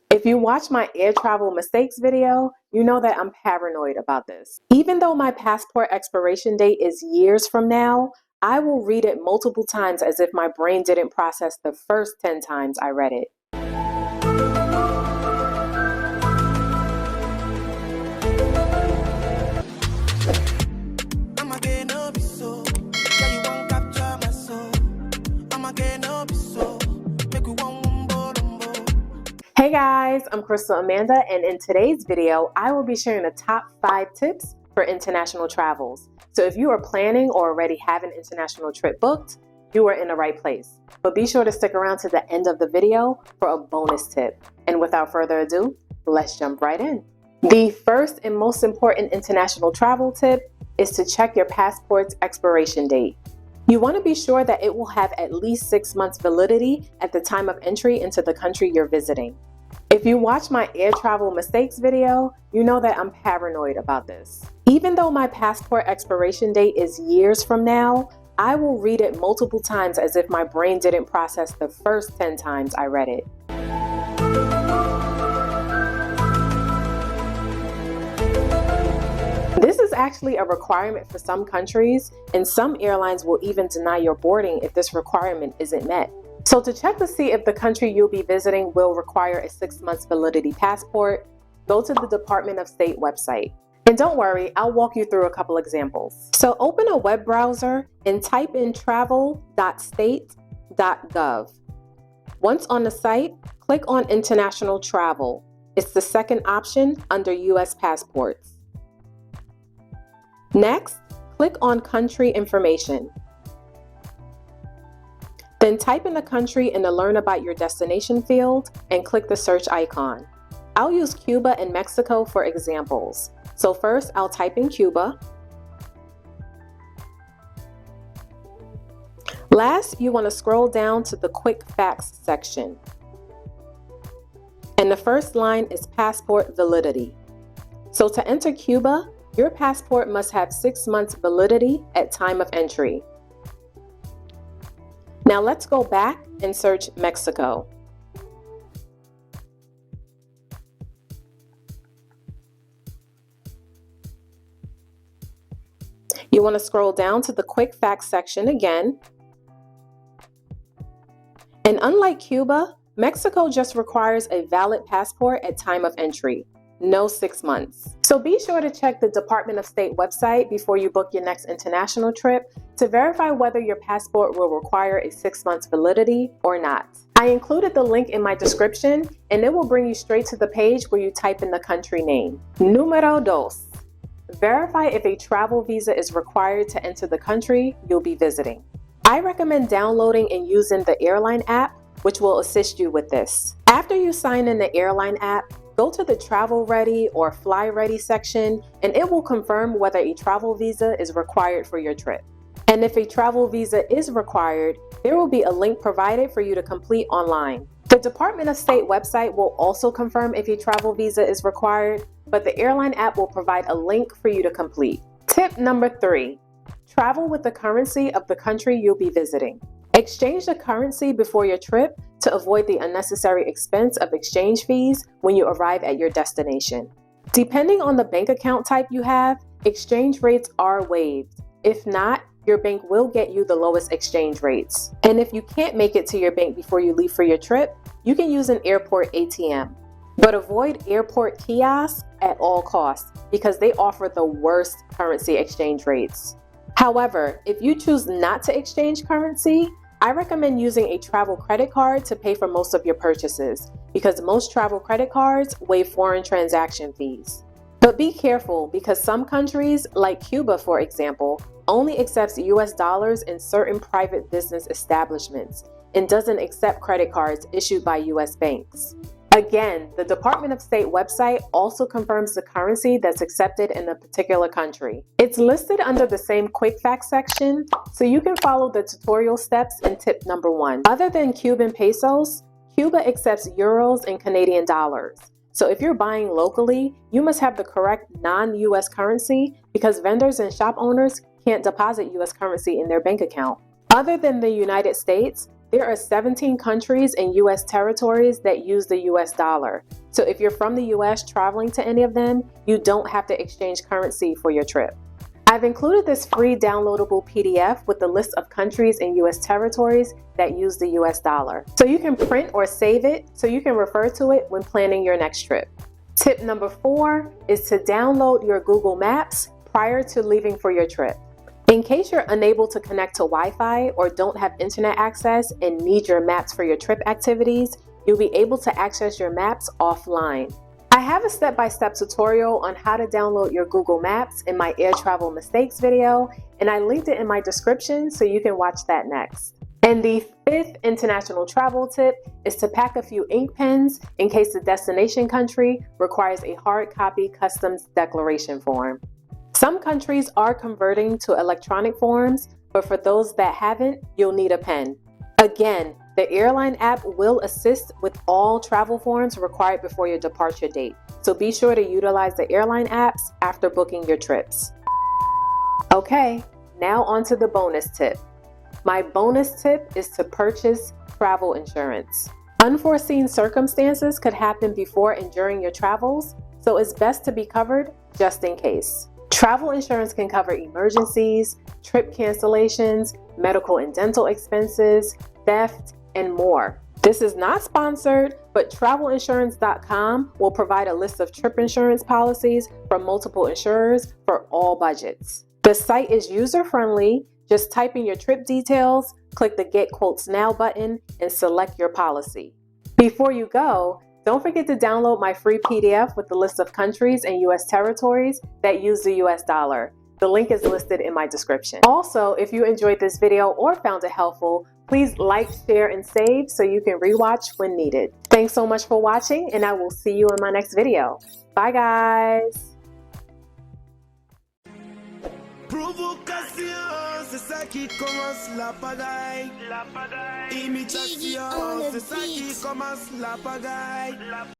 If you watch my air travel mistakes video, you know that I'm paranoid about this. Even though my passport expiration date is years from now, I will read it multiple times as if my brain didn't process the first 10 times I read it. Hey guys, I'm Crystal Amanda, and in today's video, I will be sharing the top 5 tips for international travels. So if you are planning or already have an international trip booked, you are in the right place. But be sure to stick around to the end of the video for a bonus tip. And without further ado, let's jump right in. The first and most important international travel tip is to check your passport's expiration date. You want to be sure that it will have at least 6 months validity at the time of entry into the country you're visiting. If you watch my air travel mistakes video, you know that I'm paranoid about this. Even though my passport expiration date is years from now, I will read it multiple times as if my brain didn't process the first 10 times I read it. This is actually a requirement for some countries, and some airlines will even deny your boarding if this requirement isn't met. So to check to see if the country you'll be visiting will require a 6 months validity passport, go to the Department of State website. And don't worry, I'll walk you through a couple examples. So open a web browser and type in travel.state.gov. Once on the site, click on International Travel. It's the second option under U.S. passports. Next, click on Country Information. Then type in the country in the Learn About Your Destination field and click the search icon. I'll use Cuba and Mexico for examples. So first, I'll type in Cuba. Last, you want to scroll down to the Quick Facts section. And the first line is passport validity. So to enter Cuba, your passport must have 6 months validity at time of entry. Now let's go back and search Mexico. You want to scroll down to the Quick Facts section again. And unlike Cuba, Mexico just requires a valid passport at time of entry. No 6 months. So be sure to check the Department of State website before you book your next international trip to verify whether your passport will require a 6 months validity or not. I included the link in my description, and it will bring you straight to the page where you type in the country name. Número 2. Verify if a travel visa is required to enter the country you'll be visiting. I recommend downloading and using the airline app, which will assist you with this. After you sign in the airline app, go to the Travel Ready or Fly Ready section, and it will confirm whether a travel visa is required for your trip. And if a travel visa is required, there will be a link provided for you to complete online. The Department of State website will also confirm if a travel visa is required, but the airline app will provide a link for you to complete. Tip number 3, travel with the currency of the country you'll be visiting. Exchange the currency before your trip to avoid the unnecessary expense of exchange fees when you arrive at your destination. Depending on the bank account type you have, exchange rates are waived. If not, your bank will get you the lowest exchange rates. And if you can't make it to your bank before you leave for your trip, you can use an airport ATM. But avoid airport kiosks at all costs because they offer the worst currency exchange rates. However, if you choose not to exchange currency, I recommend using a travel credit card to pay for most of your purchases because most travel credit cards waive foreign transaction fees. But be careful because some countries, like Cuba for example, only accepts US dollars in certain private business establishments and doesn't accept credit cards issued by US banks. Again, the Department of State website also confirms the currency that's accepted in a particular country. It's listed under the same Quick Facts section, so you can follow the tutorial steps in tip number 1. Other than Cuban pesos, Cuba accepts euros and Canadian dollars. So if you're buying locally, you must have the correct non-US currency because vendors and shop owners can't deposit US currency in their bank account. Other than the United States, there are 17 countries and US territories that use the US dollar. So if you're from the US traveling to any of them, you don't have to exchange currency for your trip. I've included this free downloadable PDF with the list of countries and US territories that use the US dollar. So you can print or save it so you can refer to it when planning your next trip. Tip number 4 is to download your Google Maps prior to leaving for your trip. In case you're unable to connect to Wi-Fi or don't have internet access and need your maps for your trip activities, you'll be able to access your maps offline. I have a step-by-step tutorial on how to download your Google Maps in my air travel mistakes video, and I linked it in my description so you can watch that next. And the 5th international travel tip is to pack a few ink pens in case the destination country requires a hard copy customs declaration form. Some countries are converting to electronic forms, but for those that haven't, you'll need a pen. Again, the airline app will assist with all travel forms required before your departure date, so be sure to utilize the airline apps after booking your trips. Okay, now on to the bonus tip. My bonus tip is to purchase travel insurance. Unforeseen circumstances could happen before and during your travels, so it's best to be covered just in case. Travel insurance can cover emergencies, trip cancellations, medical and dental expenses, theft, and more. This is not sponsored, but travelinsurance.com will provide a list of trip insurance policies from multiple insurers for all budgets. The site is user-friendly. Just type in your trip details, click the Get Quotes Now button, and select your policy. Before you go, don't forget to download my free PDF with the list of countries and US territories that use the US dollar. The link is listed in my description. Also, if you enjoyed this video or found it helpful, please like, share, and save so you can rewatch when needed. Thanks so much for watching, and I will see you in my next video. Bye, guys! Provocation, c'est ça qui commence la pagaille. Imitation, c'est ça qui commence la pagaille.